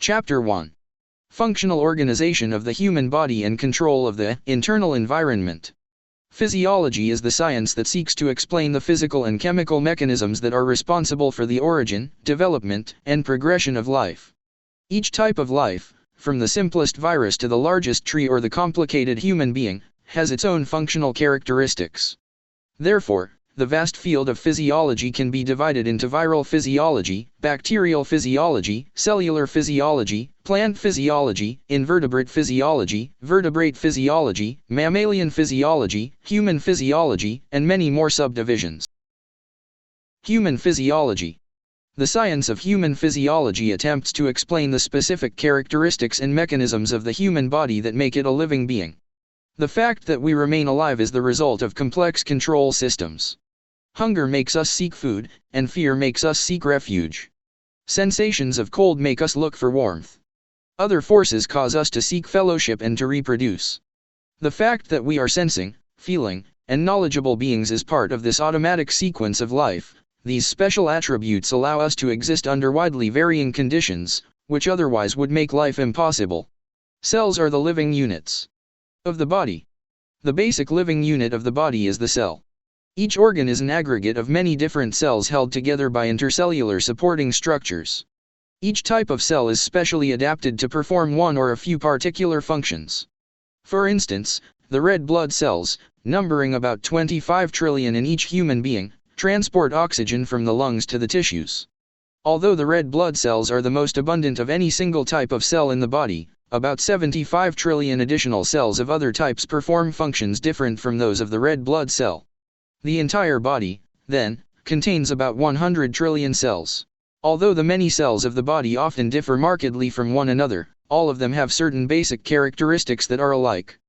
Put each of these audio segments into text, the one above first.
Chapter 1. Functional organization of the human body and control of the internal environment. Physiology is the science that seeks to explain the physical and chemical mechanisms that are responsible for the origin, development, and progression of life. Each type of life, from the simplest virus to the largest tree or the complicated human being, has its own functional characteristics. Therefore, the vast field of physiology can be divided into viral physiology, bacterial physiology, cellular physiology, plant physiology, invertebrate physiology, vertebrate physiology, mammalian physiology, human physiology, and many more subdivisions. Human physiology. The science of human physiology attempts to explain the specific characteristics and mechanisms of the human body that make it a living being. The fact that we remain alive is the result of complex control systems. Hunger makes us seek food, and fear makes us seek refuge. Sensations of cold make us look for warmth. Other forces cause us to seek fellowship and to reproduce. The fact that we are sensing, feeling, and knowledgeable beings is part of this automatic sequence of life. These special attributes allow us to exist under widely varying conditions, which otherwise would make life impossible. Cells are the living units of the body. The basic living unit of the body is the cell. Each organ is an aggregate of many different cells held together by intercellular supporting structures. Each type of cell is specially adapted to perform one or a few particular functions. For instance, the red blood cells, numbering about 25 trillion in each human being, transport oxygen from the lungs to the tissues. Although the red blood cells are the most abundant of any single type of cell in the body, about 75 trillion additional cells of other types perform functions different from those of the red blood cell. The entire body, then, contains about 100 trillion cells. Although the many cells of the body often differ markedly from one another, all of them have certain basic characteristics that are alike.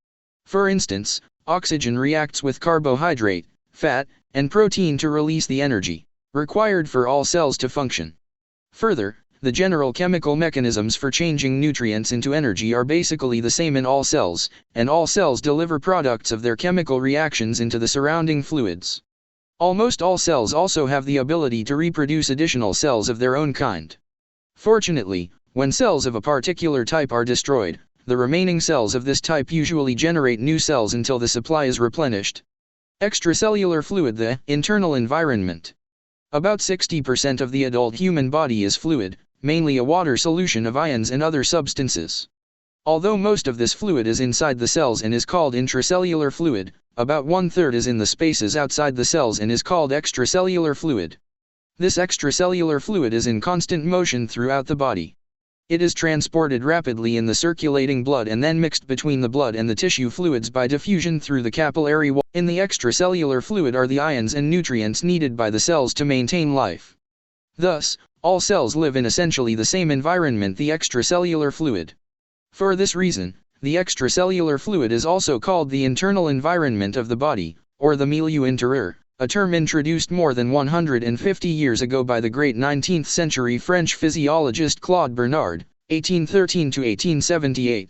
For instance, oxygen reacts with carbohydrate, fat, and protein to release the energy required for all cells to function. Further, the general chemical mechanisms for changing nutrients into energy are basically the same in all cells, and all cells deliver products of their chemical reactions into the surrounding fluids. Almost all cells also have the ability to reproduce additional cells of their own kind. Fortunately, when cells of a particular type are destroyed, the remaining cells of this type usually generate new cells until the supply is replenished. Extracellular fluid, the internal environment. About 60% of the adult human body is fluid, mainly a water solution of ions and other substances. Although most of this fluid is inside the cells and is called intracellular fluid, about 1/3 is in the spaces outside the cells and is called extracellular fluid. This extracellular fluid is in constant motion throughout the body. It is transported rapidly in the circulating blood and then mixed between the blood and the tissue fluids by diffusion through the capillary wall. In the extracellular fluid are the ions and nutrients needed by the cells to maintain life. Thus, all cells live in essentially the same environment, the extracellular fluid. For this reason, the extracellular fluid is also called the internal environment of the body, or the milieu intérieur, a term introduced more than 150 years ago by the great 19th century French physiologist Claude Bernard, 1813 to 1878.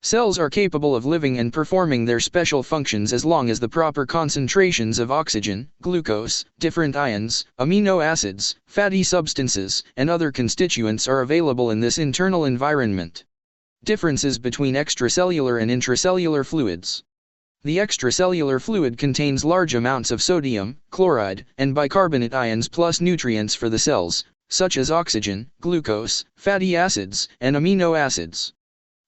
Cells are capable of living and performing their special functions as long as the proper concentrations of oxygen, glucose, different ions, amino acids, fatty substances, and other constituents are available in this internal environment. Differences between extracellular and intracellular fluids. The extracellular fluid contains large amounts of sodium, chloride, and bicarbonate ions plus nutrients for the cells, such as oxygen, glucose, fatty acids, and amino acids.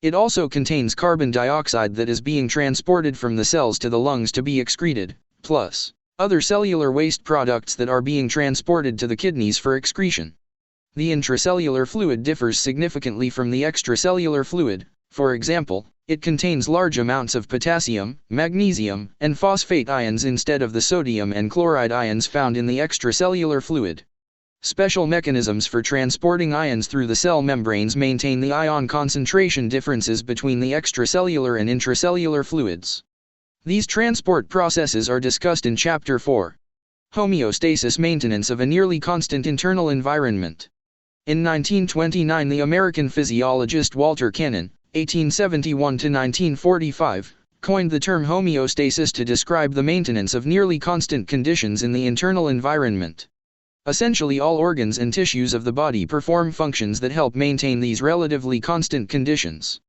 It also contains carbon dioxide that is being transported from the cells to the lungs to be excreted, plus other cellular waste products that are being transported to the kidneys for excretion. The intracellular fluid differs significantly from the extracellular fluid. For example, it contains large amounts of potassium, magnesium, and phosphate ions instead of the sodium and chloride ions found in the extracellular fluid. Special mechanisms for transporting ions through the cell membranes maintain the ion concentration differences between the extracellular and intracellular fluids. These transport processes are discussed in Chapter 4. Homeostasis, maintenance of a nearly constant internal environment. In 1929, the American physiologist Walter Cannon, 1871 to 1945, coined the term homeostasis to describe the maintenance of nearly constant conditions in the internal environment. Essentially all organs and tissues of the body perform functions that help maintain these relatively constant conditions.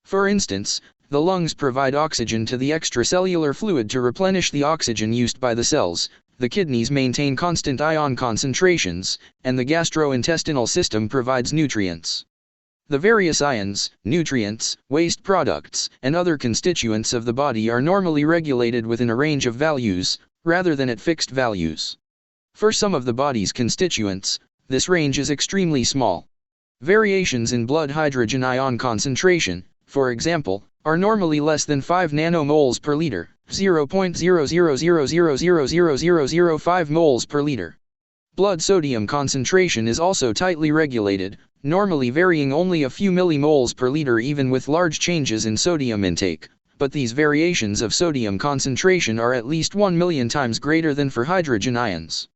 For instance, the lungs provide oxygen to the extracellular fluid to replenish the oxygen used by the cells, the kidneys maintain constant ion concentrations, and the gastrointestinal system provides nutrients. The various ions, nutrients, waste products, and other constituents of the body are normally regulated within a range of values, rather than at fixed values. For some of the body's constituents, this range is extremely small. Variations in blood hydrogen ion concentration, for example, are normally less than 5 nanomoles per liter, 0.0000000005 moles per liter. Blood sodium concentration is also tightly regulated, normally varying only a few millimoles per liter even with large changes in sodium intake, but these variations of sodium concentration are at least 1 million times greater than for hydrogen ions.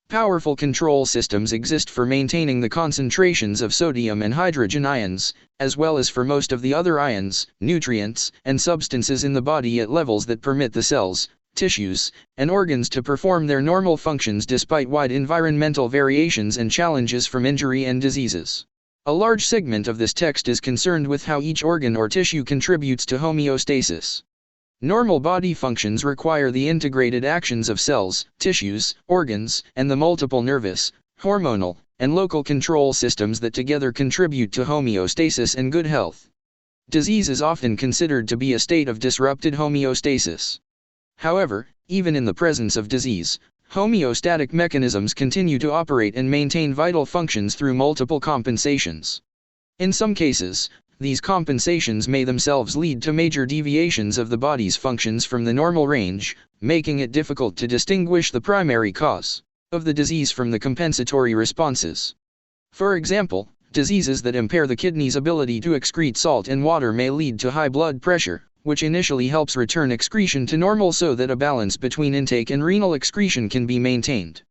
Powerful control systems exist for maintaining the concentrations of sodium and hydrogen ions, as well as for most of the other ions, nutrients, and substances in the body at levels that permit the cells, tissues, and organs to perform their normal functions despite wide environmental variations and challenges from injury and diseases. A large segment of this text is concerned with how each organ or tissue contributes to homeostasis. Normal body functions require the integrated actions of cells, tissues, organs, and the multiple nervous, hormonal, and local control systems that together contribute to homeostasis and good health. Disease is often considered to be a state of disrupted homeostasis. However, even in the presence of disease, homeostatic mechanisms continue to operate and maintain vital functions through multiple compensations. In some cases, these compensations may themselves lead to major deviations of the body's functions from the normal range, making it difficult to distinguish the primary cause of the disease from the compensatory responses. For example, diseases that impair the kidney's ability to excrete salt and water may lead to high blood pressure, which initially helps return excretion to normal so that a balance between intake and renal excretion can be maintained.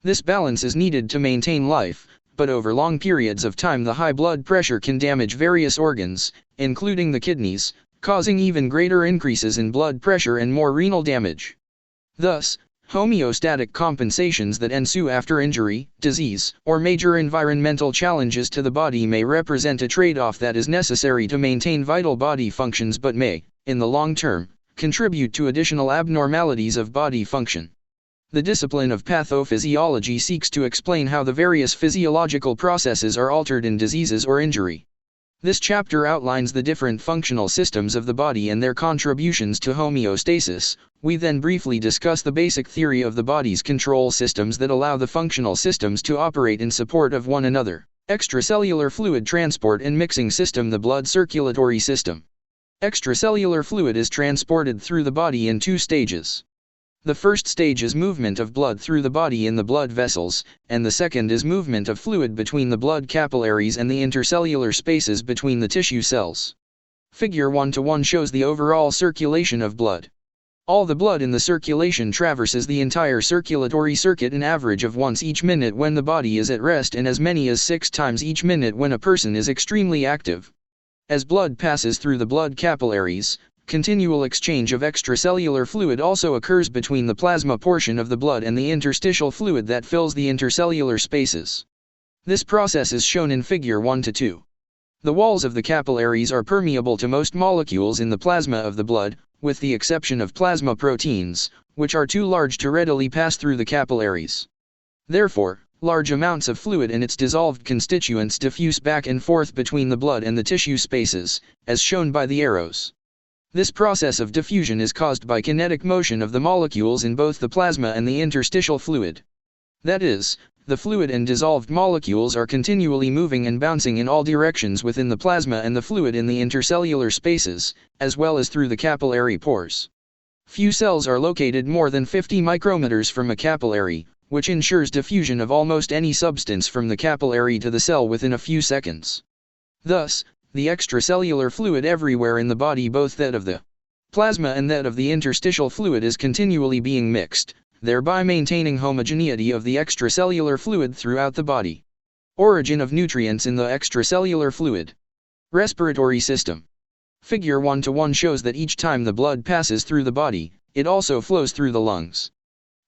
This balance is needed to maintain life, but over long periods of time the high blood pressure can damage various organs, including the kidneys, causing even greater increases in blood pressure and more renal damage. Thus, homeostatic compensations that ensue after injury, disease, or major environmental challenges to the body may represent a trade-off that is necessary to maintain vital body functions but may, in the long term, contribute to additional abnormalities of body function. The discipline of pathophysiology seeks to explain how the various physiological processes are altered in diseases or injury. This chapter outlines the different functional systems of the body and their contributions to homeostasis. We then briefly discuss the basic theory of the body's control systems that allow the functional systems to operate in support of one another. Extracellular fluid transport and mixing system. The blood circulatory system. Extracellular fluid is transported through the body in two stages. The first stage is movement of blood through the body in the blood vessels, and the second is movement of fluid between the blood capillaries and the intercellular spaces between the tissue cells. Figure 1:1 shows the overall circulation of blood. All the blood in the circulation traverses the entire circulatory circuit an average of once each minute when the body is at rest and as many as 6 times each minute when a person is extremely active. As blood passes through the blood capillaries, continual exchange of extracellular fluid also occurs between the plasma portion of the blood and the interstitial fluid that fills the intercellular spaces. This process is shown in figure 1:2. The walls of the capillaries are permeable to most molecules in the plasma of the blood, with the exception of plasma proteins, which are too large to readily pass through the capillaries. Therefore, large amounts of fluid and its dissolved constituents diffuse back and forth between the blood and the tissue spaces, as shown by the arrows. This process of diffusion is caused by kinetic motion of the molecules in both the plasma and the interstitial fluid. That is, the fluid and dissolved molecules are continually moving and bouncing in all directions within the plasma and the fluid in the intercellular spaces, as well as through the capillary pores. Few cells are located more than 50 micrometers from a capillary, which ensures diffusion of almost any substance from the capillary to the cell within a few seconds. Thus, the extracellular fluid everywhere in the body, both that of the plasma and that of the interstitial fluid, is continually being mixed, thereby maintaining homogeneity of the extracellular fluid throughout the body. Origin of nutrients in the extracellular fluid. Respiratory system. Figure 1:1 shows that each time the blood passes through the body, it also flows through the lungs.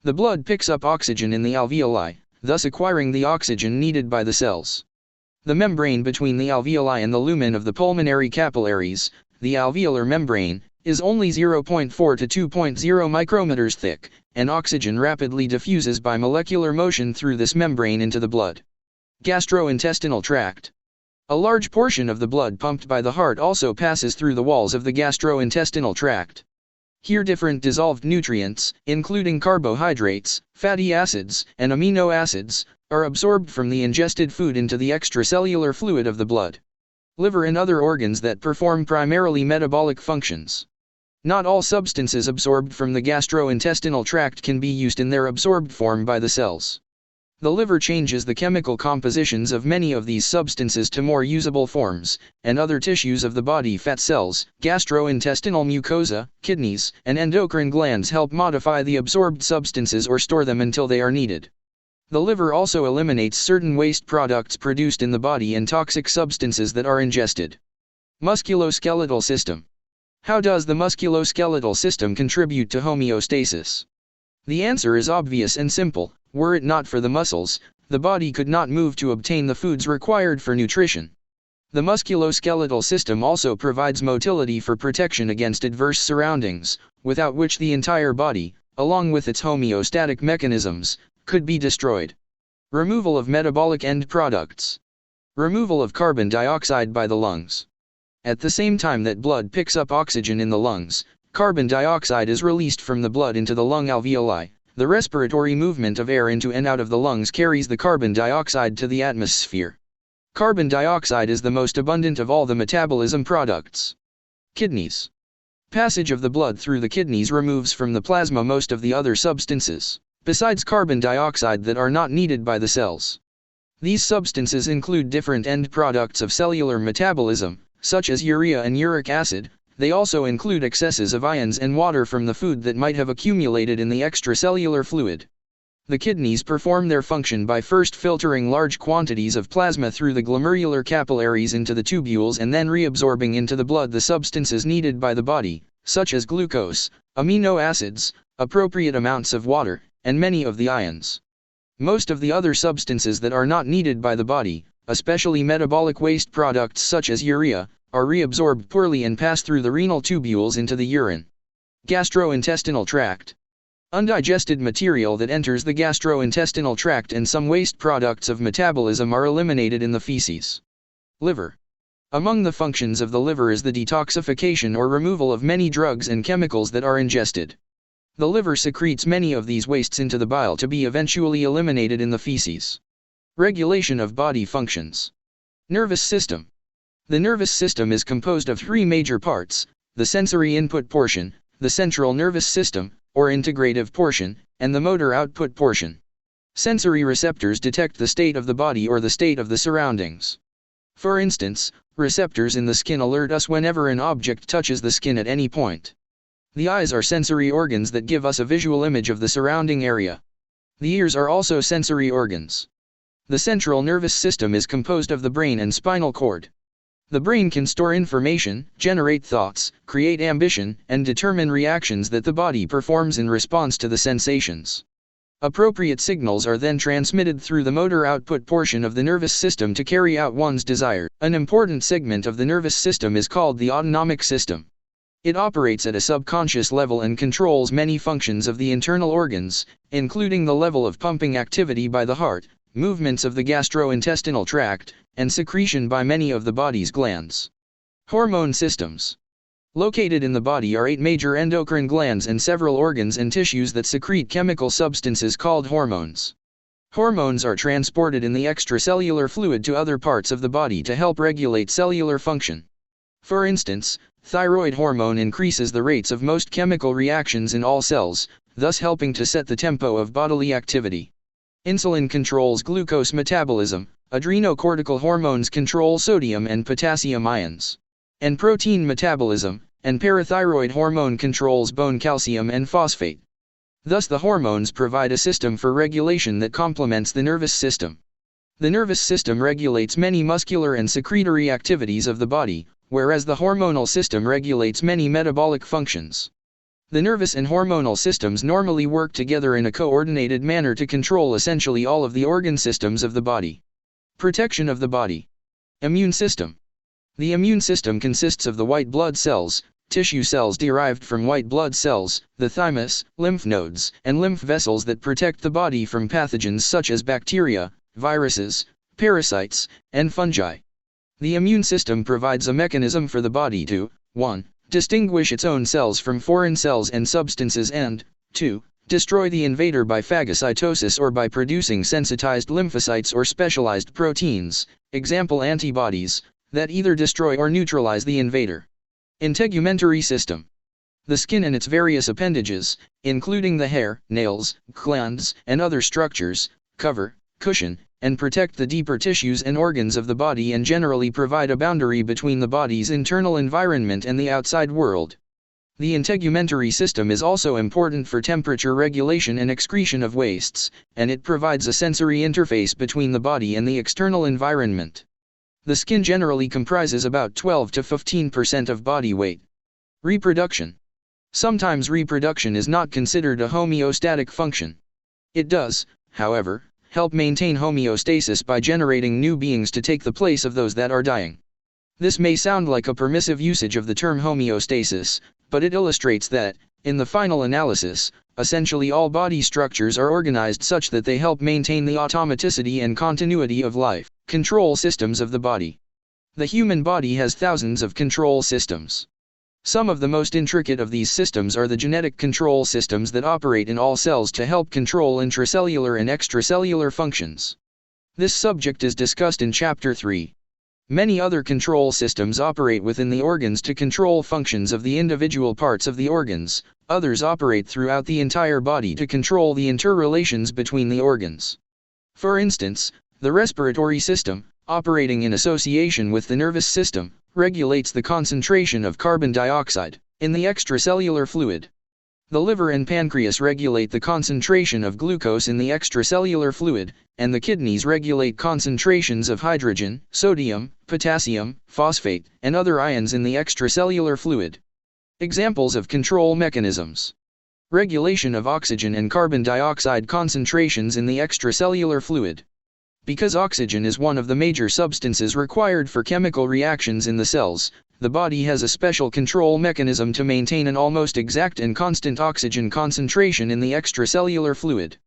The blood picks up oxygen in the alveoli, thus acquiring the oxygen needed by the cells. The membrane between the alveoli and the lumen of the pulmonary capillaries, the alveolar membrane, is only 0.4 to 2.0 micrometers thick, and oxygen rapidly diffuses by molecular motion through this membrane into the blood. Gastrointestinal tract. A large portion of the blood pumped by the heart also passes through the walls of the gastrointestinal tract. Here different dissolved nutrients, including carbohydrates, fatty acids, and amino acids, are absorbed from the ingested food into the extracellular fluid of the blood. Liver and other organs that perform primarily metabolic functions. Not all substances absorbed from the gastrointestinal tract can be used in their absorbed form by the cells. The liver changes the chemical compositions of many of these substances to more usable forms, and other tissues of the body, fat cells, gastrointestinal mucosa, kidneys, and endocrine glands help modify the absorbed substances or store them until they are needed. The liver also eliminates certain waste products produced in the body and toxic substances that are ingested. Musculoskeletal system. How does the musculoskeletal system contribute to homeostasis? The answer is obvious and simple. Were it not for the muscles, the body could not move to obtain the foods required for nutrition. The musculoskeletal system also provides motility for protection against adverse surroundings, without which the entire body, along with its homeostatic mechanisms, could be destroyed. Removal of metabolic end products. Removal of carbon dioxide by the lungs. At the same time that blood picks up oxygen in the lungs, carbon dioxide is released from the blood into the lung alveoli. The respiratory movement of air into and out of the lungs carries the carbon dioxide to the atmosphere. Carbon dioxide is the most abundant of all the metabolism products. Kidneys. Passage of the blood through the kidneys removes from the plasma most of the other substances, besides carbon dioxide, that are not needed by the cells. These substances include different end products of cellular metabolism, such as urea and uric acid. They also include excesses of ions and water from the food that might have accumulated in the extracellular fluid. The kidneys perform their function by first filtering large quantities of plasma through the glomerular capillaries into the tubules and then reabsorbing into the blood the substances needed by the body, such as glucose, amino acids, appropriate amounts of water, and many of the ions. Most of the other substances that are not needed by the body, especially metabolic waste products such as urea, are reabsorbed poorly and pass through the renal tubules into the urine. Gastrointestinal tract. Undigested material that enters the gastrointestinal tract and some waste products of metabolism are eliminated in the feces. Liver. Among the functions of the liver is the detoxification or removal of many drugs and chemicals that are ingested. The liver secretes many of these wastes into the bile to be eventually eliminated in the feces. Regulation of body functions. Nervous system. The nervous system is composed of three major parts: the sensory input portion, the central nervous system, or integrative portion, and the motor output portion. Sensory receptors detect the state of the body or the state of the surroundings. For instance, receptors in the skin alert us whenever an object touches the skin at any point. The eyes are sensory organs that give us a visual image of the surrounding area. The ears are also sensory organs. The central nervous system is composed of the brain and spinal cord. The brain can store information, generate thoughts, create ambition, and determine reactions that the body performs in response to the sensations. Appropriate signals are then transmitted through the motor output portion of the nervous system to carry out one's desire. An important segment of the nervous system is called the autonomic system. It operates at a subconscious level and controls many functions of the internal organs, including the level of pumping activity by the heart, movements of the gastrointestinal tract, and secretion by many of the body's glands. Hormone systems. Located in the body are 8 major endocrine glands and several organs and tissues that secrete chemical substances called hormones. Hormones are transported in the extracellular fluid to other parts of the body to help regulate cellular function. For instance, thyroid hormone increases the rates of most chemical reactions in all cells, thus helping to set the tempo of bodily activity. Insulin controls glucose metabolism, adrenocortical hormones control sodium and potassium ions, and protein metabolism, and parathyroid hormone controls bone calcium and phosphate. Thus the hormones provide a system for regulation that complements the nervous system. The nervous system regulates many muscular and secretory activities of the body, whereas the hormonal system regulates many metabolic functions. The nervous and hormonal systems normally work together in a coordinated manner to control essentially all of the organ systems of the body. Protection of the body. Immune system. The immune system consists of the white blood cells, tissue cells derived from white blood cells, the thymus, lymph nodes, and lymph vessels that protect the body from pathogens such as bacteria, viruses, parasites, and fungi. The immune system provides a mechanism for the body to 1. Distinguish its own cells from foreign cells and substances and 2. Destroy the invader by phagocytosis or by producing sensitized lymphocytes or specialized proteins, example antibodies, that either destroy or neutralize the invader. Integumentary system. The skin and its various appendages, including the hair, nails, glands, and other structures, cover, cushion, and protect the deeper tissues and organs of the body and generally provide a boundary between the body's internal environment and the outside world. The integumentary system is also important for temperature regulation and excretion of wastes, and it provides a sensory interface between the body and the external environment. The skin generally comprises about 12 to 15% of body weight. Reproduction. Sometimes reproduction is not considered a homeostatic function. It does, however, help maintain homeostasis by generating new beings to take the place of those that are dying. This may sound like a permissive usage of the term homeostasis, but it illustrates that, in the final analysis, essentially all body structures are organized such that they help maintain the automaticity and continuity of life. Control systems of the body. The human body has thousands of control systems. Some of the most intricate of these systems are the genetic control systems that operate in all cells to help control intracellular and extracellular functions. This subject is discussed in Chapter 3. Many other control systems operate within the organs to control functions of the individual parts of the organs, others operate throughout the entire body to control the interrelations between the organs. For instance, the respiratory system, operating in association with the nervous system, regulates the concentration of carbon dioxide in the extracellular fluid. The liver and pancreas regulate the concentration of glucose in the extracellular fluid, and the kidneys regulate concentrations of hydrogen, sodium, potassium, phosphate, and other ions in the extracellular fluid. Examples of control mechanisms. Regulation of oxygen and carbon dioxide concentrations in the extracellular fluid. Because oxygen is one of the major substances required for chemical reactions in the cells, the body has a special control mechanism to maintain an almost exact and constant oxygen concentration in the extracellular fluid.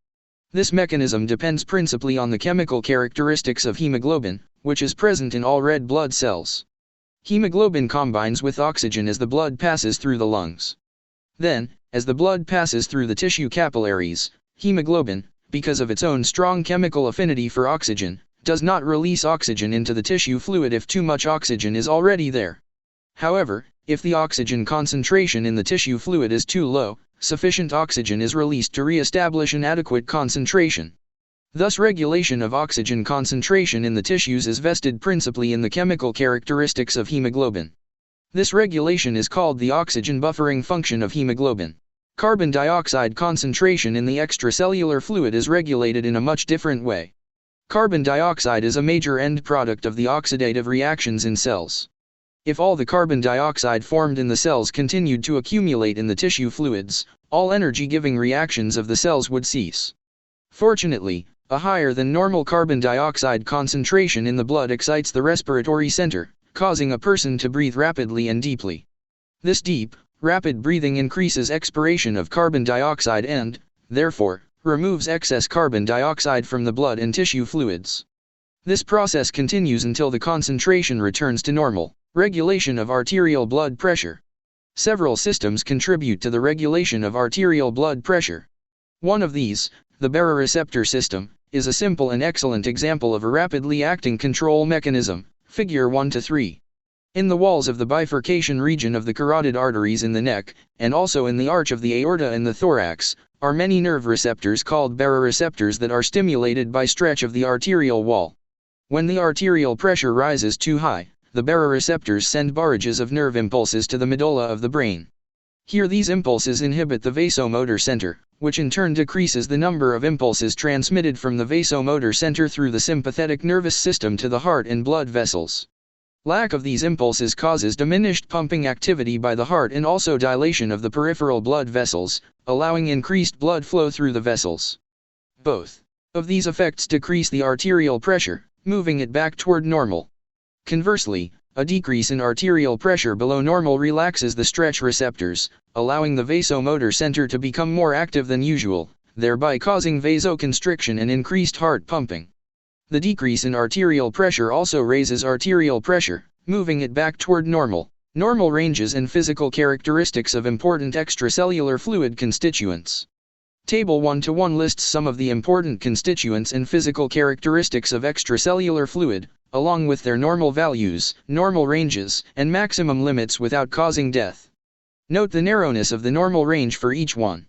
This mechanism depends principally on the chemical characteristics of hemoglobin, which is present in all red blood cells. Hemoglobin combines with oxygen as the blood passes through the lungs. Then, as the blood passes through the tissue capillaries, hemoglobin, because of its own strong chemical affinity for oxygen, does not release oxygen into the tissue fluid if too much oxygen is already there. However, if the oxygen concentration in the tissue fluid is too low, sufficient oxygen is released to re-establish an adequate concentration. Thus, regulation of oxygen concentration in the tissues is vested principally in the chemical characteristics of hemoglobin. This regulation is called the oxygen buffering function of hemoglobin. Carbon dioxide concentration in the extracellular fluid is regulated in a much different way. Carbon dioxide is a major end product of the oxidative reactions in cells. If all the carbon dioxide formed in the cells continued to accumulate in the tissue fluids, all energy-giving reactions of the cells would cease. Fortunately, a higher than normal carbon dioxide concentration in the blood excites the respiratory center, causing a person to breathe rapidly and deeply. This deep, rapid breathing increases expiration of carbon dioxide and, therefore, removes excess carbon dioxide from the blood and tissue fluids. This process continues until the concentration returns to normal. Regulation of arterial blood pressure. Several systems contribute to the regulation of arterial blood pressure. One of these, the baroreceptor system, is a simple and excellent example of a rapidly acting control mechanism, figure 1-3. In the walls of the bifurcation region of the carotid arteries in the neck, and also in the arch of the aorta and the thorax, are many nerve receptors called baroreceptors that are stimulated by stretch of the arterial wall. When the arterial pressure rises too high, the baroreceptors send barrages of nerve impulses to the medulla of the brain. Here these impulses inhibit the vasomotor center, which in turn decreases the number of impulses transmitted from the vasomotor center through the sympathetic nervous system to the heart and blood vessels. Lack of these impulses causes diminished pumping activity by the heart and also dilation of the peripheral blood vessels, allowing increased blood flow through the vessels. Both of these effects decrease the arterial pressure, moving it back toward normal. Conversely, a decrease in arterial pressure below normal relaxes the stretch receptors, allowing the vasomotor center to become more active than usual, thereby causing vasoconstriction and increased heart pumping. The decrease in arterial pressure also raises arterial pressure, moving it back toward normal. Normal ranges and physical characteristics of important extracellular fluid constituents. Table 1:1 lists some of the important constituents and physical characteristics of extracellular fluid, along with their normal values, normal ranges, and maximum limits without causing death. Note the narrowness of the normal range for each one.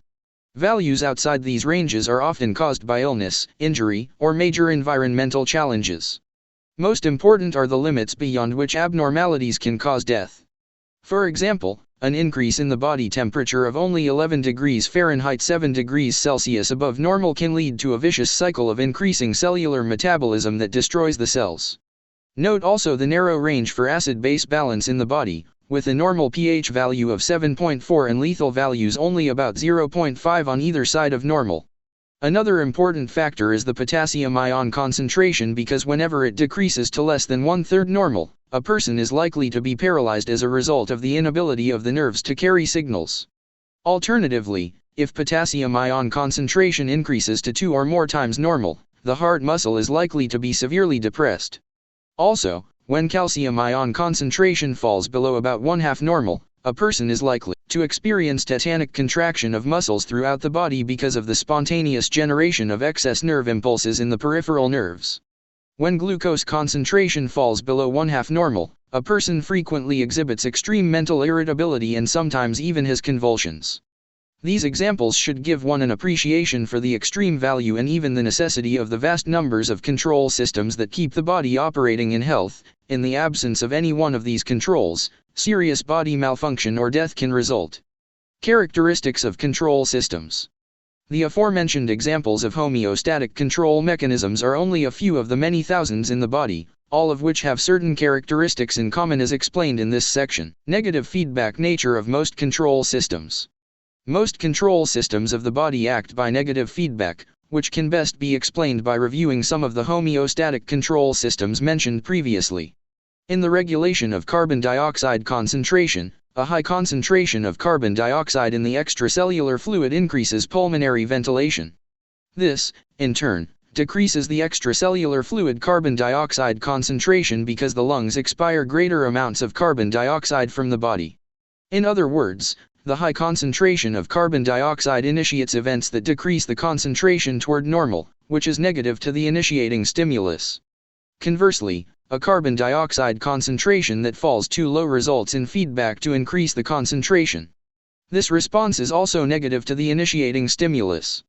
Values outside these ranges are often caused by illness, injury, or major environmental challenges. Most important are the limits beyond which abnormalities can cause death. For example, an increase in the body temperature of only 11 degrees Fahrenheit 7 degrees Celsius above normal can lead to a vicious cycle of increasing cellular metabolism that destroys the cells. Note also the narrow range for acid-base balance in the body, with a normal pH value of 7.4 and lethal values only about 0.5 on either side of normal. Another important factor is the potassium ion concentration, because whenever it decreases to less than 1/3 normal, a person is likely to be paralyzed as a result of the inability of the nerves to carry signals. Alternatively, if potassium ion concentration increases to 2 or more times normal, the heart muscle is likely to be severely depressed. Also, when calcium ion concentration falls below about 1/2 normal, a person is likely to experience tetanic contraction of muscles throughout the body because of the spontaneous generation of excess nerve impulses in the peripheral nerves. When glucose concentration falls below 1/2 normal, a person frequently exhibits extreme mental irritability and sometimes even has convulsions. These examples should give one an appreciation for the extreme value and even the necessity of the vast numbers of control systems that keep the body operating in health. In the absence of any one of these controls, serious body malfunction or death can result. Characteristics of control systems. The aforementioned examples of homeostatic control mechanisms are only a few of the many thousands in the body, all of which have certain characteristics in common as explained in this section. Negative feedback nature of most control systems. Most control systems of the body act by negative feedback, which can best be explained by reviewing some of the homeostatic control systems mentioned previously. In the regulation of carbon dioxide concentration, a high concentration of carbon dioxide in the extracellular fluid increases pulmonary ventilation. This, in turn, decreases the extracellular fluid carbon dioxide concentration because the lungs expire greater amounts of carbon dioxide from the body. In other words, the high concentration of carbon dioxide initiates events that decrease the concentration toward normal, which is negative to the initiating stimulus. Conversely, a carbon dioxide concentration that falls too low results in feedback to increase the concentration. This response is also negative to the initiating stimulus.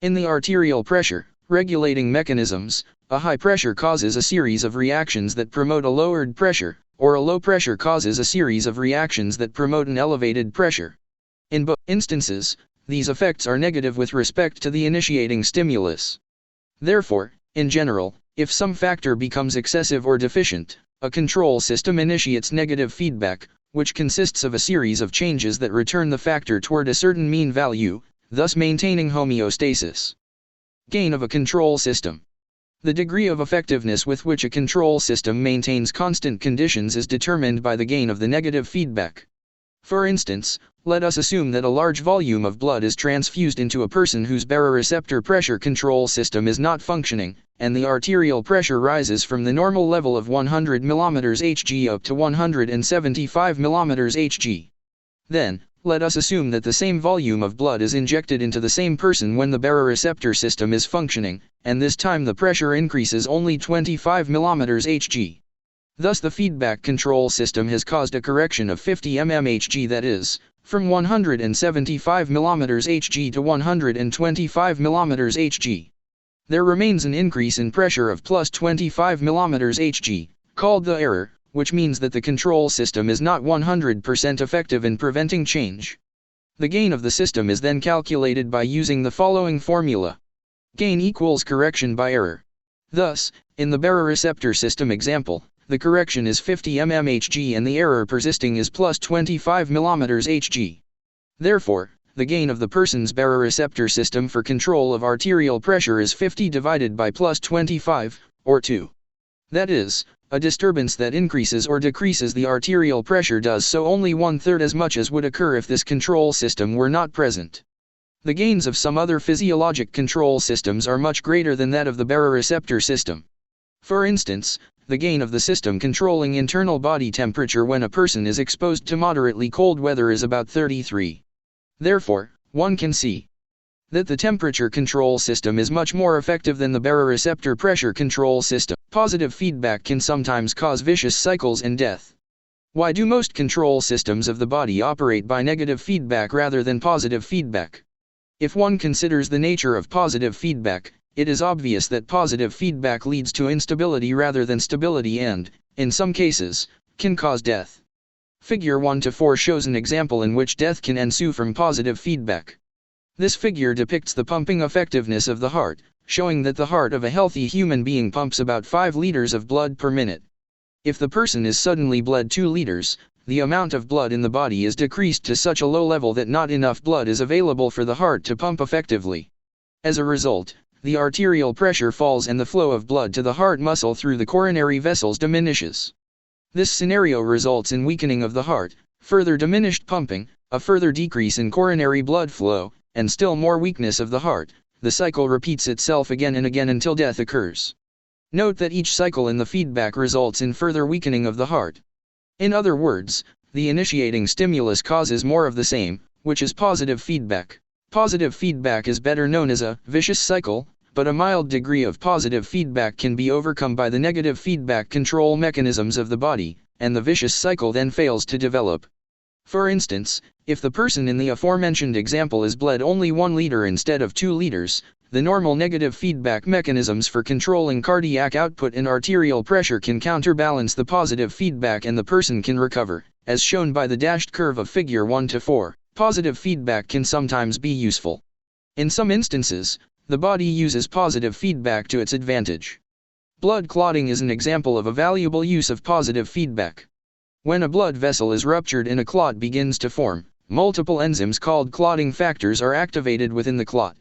In the arterial pressure regulating mechanisms, a high pressure causes a series of reactions that promote a lowered pressure, or a low pressure causes a series of reactions that promote an elevated pressure. In both instances, these effects are negative with respect to the initiating stimulus. Therefore, in general, if some factor becomes excessive or deficient, a control system initiates negative feedback, which consists of a series of changes that return the factor toward a certain mean value, thus maintaining homeostasis. Gain of a control system. The degree of effectiveness with which a control system maintains constant conditions is determined by the gain of the negative feedback. For instance, let us assume that a large volume of blood is transfused into a person whose baroreceptor pressure control system is not functioning, and the arterial pressure rises from the normal level of 100 mmHg up to 175 mmHg. Then, let us assume that the same volume of blood is injected into the same person when the baroreceptor system is functioning, and this time the pressure increases only 25 mmHg. Thus the feedback control system has caused a correction of 50 mmHg, that is, from 175 mmHg to 125 mmHg. There remains an increase in pressure of plus 25 mmHg, called the error, which means that the control system is not 100% effective in preventing change. The gain of the system is then calculated by using the following formula. Gain equals correction by error. Thus, in the baroreceptor system example, the correction is 50 mmHg and the error persisting is plus 25 mm/Hg. Therefore, the gain of the person's baroreceptor system for control of arterial pressure is 50 divided by plus 25, or 2. That is, a disturbance that increases or decreases the arterial pressure does so only 1/3 as much as would occur if this control system were not present. The gains of some other physiologic control systems are much greater than that of the baroreceptor system. For instance, the gain of the system controlling internal body temperature when a person is exposed to moderately cold weather is about 33. Therefore, one can see that the temperature control system is much more effective than the baroreceptor pressure control system. Positive feedback can sometimes cause vicious cycles and death. Why do most control systems of the body operate by negative feedback rather than positive feedback? If one considers the nature of positive feedback, it is obvious that positive feedback leads to instability rather than stability and, in some cases, can cause death. Figure 1-4 shows an example in which death can ensue from positive feedback. This figure depicts the pumping effectiveness of the heart, showing that the heart of a healthy human being pumps about 5 liters of blood per minute. If the person is suddenly bled 2 liters, the amount of blood in the body is decreased to such a low level that not enough blood is available for the heart to pump effectively. As a result, the arterial pressure falls and the flow of blood to the heart muscle through the coronary vessels diminishes. This scenario results in weakening of the heart, further diminished pumping, a further decrease in coronary blood flow, and still more weakness of the heart. The cycle repeats itself again and again until death occurs. Note that each cycle in the feedback results in further weakening of the heart. In other words, the initiating stimulus causes more of the same, which is positive feedback. Positive feedback is better known as a vicious cycle, but a mild degree of positive feedback can be overcome by the negative feedback control mechanisms of the body, and the vicious cycle then fails to develop. For instance, if the person in the aforementioned example is bled only 1 liter instead of 2 liters, the normal negative feedback mechanisms for controlling cardiac output and arterial pressure can counterbalance the positive feedback and the person can recover, as shown by the dashed curve of figure 1-4. Positive feedback can sometimes be useful. In some instances, the body uses positive feedback to its advantage. Blood clotting is an example of a valuable use of positive feedback. When a blood vessel is ruptured and a clot begins to form, multiple enzymes called clotting factors are activated within the clot.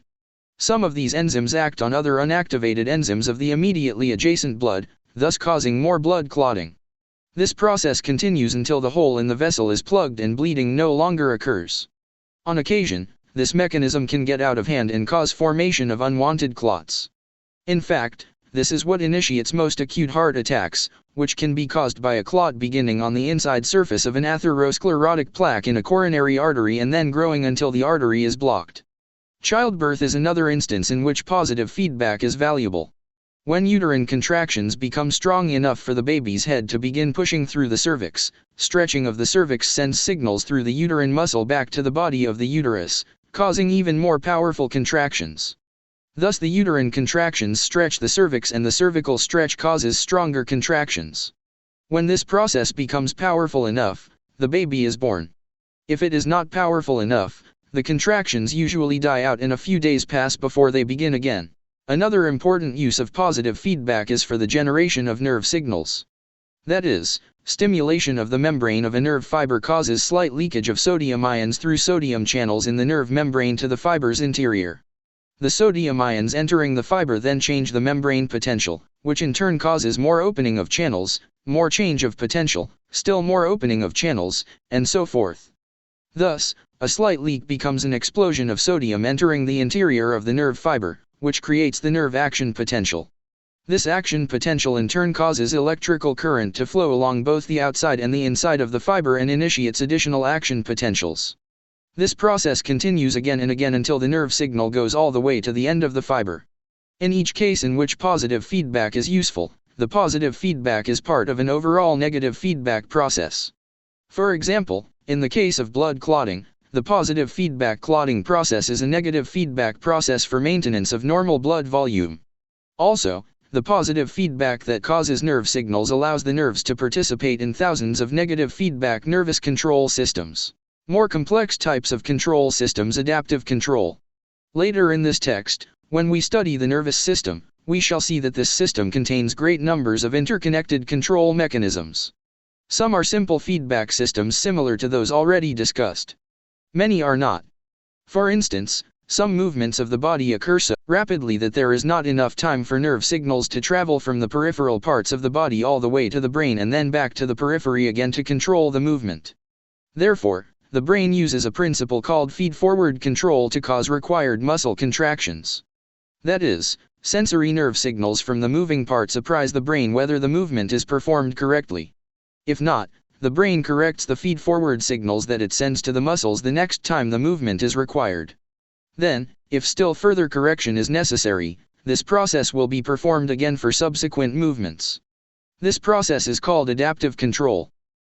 Some of these enzymes act on other unactivated enzymes of the immediately adjacent blood, thus causing more blood clotting. This process continues until the hole in the vessel is plugged and bleeding no longer occurs. On occasion, this mechanism can get out of hand and cause formation of unwanted clots. In fact, this is what initiates most acute heart attacks, which can be caused by a clot beginning on the inside surface of an atherosclerotic plaque in a coronary artery and then growing until the artery is blocked. Childbirth is another instance in which positive feedback is valuable. When uterine contractions become strong enough for the baby's head to begin pushing through the cervix, stretching of the cervix sends signals through the uterine muscle back to the body of the uterus, causing even more powerful contractions. Thus the uterine contractions stretch the cervix and the cervical stretch causes stronger contractions. When this process becomes powerful enough, the baby is born. If it is not powerful enough, the contractions usually die out and a few days pass before they begin again. Another important use of positive feedback is for the generation of nerve signals. That is, stimulation of the membrane of a nerve fiber causes slight leakage of sodium ions through sodium channels in the nerve membrane to the fiber's interior. The sodium ions entering the fiber then change the membrane potential, which in turn causes more opening of channels, more change of potential, still more opening of channels, and so forth. Thus, a slight leak becomes an explosion of sodium entering the interior of the nerve fiber, which creates the nerve action potential. This action potential in turn causes electrical current to flow along both the outside and the inside of the fiber and initiates additional action potentials. This process continues again and again until the nerve signal goes all the way to the end of the fiber. In each case in which positive feedback is useful, the positive feedback is part of an overall negative feedback process. For example, in the case of blood clotting, the positive feedback clotting process is a negative feedback process for maintenance of normal blood volume. Also, the positive feedback that causes nerve signals allows the nerves to participate in thousands of negative feedback nervous control systems. More complex types of control systems, adaptive control. Later in this text, when we study the nervous system, we shall see that this system contains great numbers of interconnected control mechanisms. Some are simple feedback systems similar to those already discussed. Many are not. For instance, some movements of the body occur so rapidly that there is not enough time for nerve signals to travel from the peripheral parts of the body all the way to the brain and then back to the periphery again to control the movement. Therefore, the brain uses a principle called feed-forward control to cause required muscle contractions. That is, sensory nerve signals from the moving parts apprise the brain whether the movement is performed correctly. If not, the brain corrects the feed-forward signals that it sends to the muscles the next time the movement is required. Then, if still further correction is necessary, this process will be performed again for subsequent movements. This process is called adaptive control.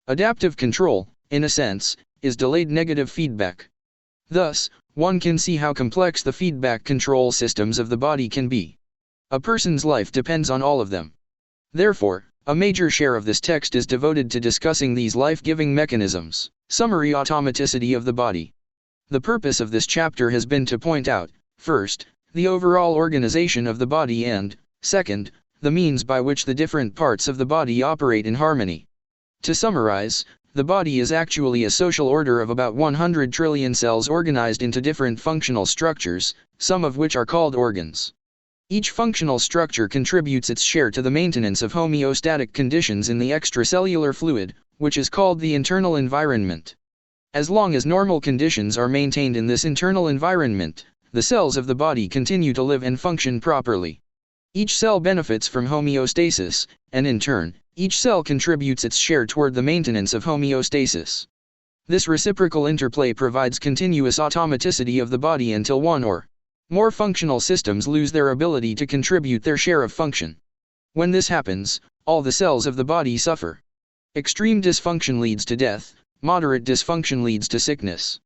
Adaptive control, in a sense, is delayed negative feedback. Thus, one can see how complex the feedback control systems of the body can be. A person's life depends on all of them. Therefore, a major share of this text is devoted to discussing these life-giving mechanisms. Summary: automaticity of the body. The purpose of this chapter has been to point out, first, the overall organization of the body and, second, the means by which the different parts of the body operate in harmony. To summarize, the body is actually a social order of about 100 trillion cells organized into different functional structures, some of which are called organs. Each functional structure contributes its share to the maintenance of homeostatic conditions in the extracellular fluid, which is called the internal environment. As long as normal conditions are maintained in this internal environment, the cells of the body continue to live and function properly. Each cell benefits from homeostasis, and in turn, each cell contributes its share toward the maintenance of homeostasis. This reciprocal interplay provides continuous automaticity of the body until one or more functional systems lose their ability to contribute their share of function. When this happens, all the cells of the body suffer. Extreme dysfunction leads to death, moderate dysfunction leads to sickness.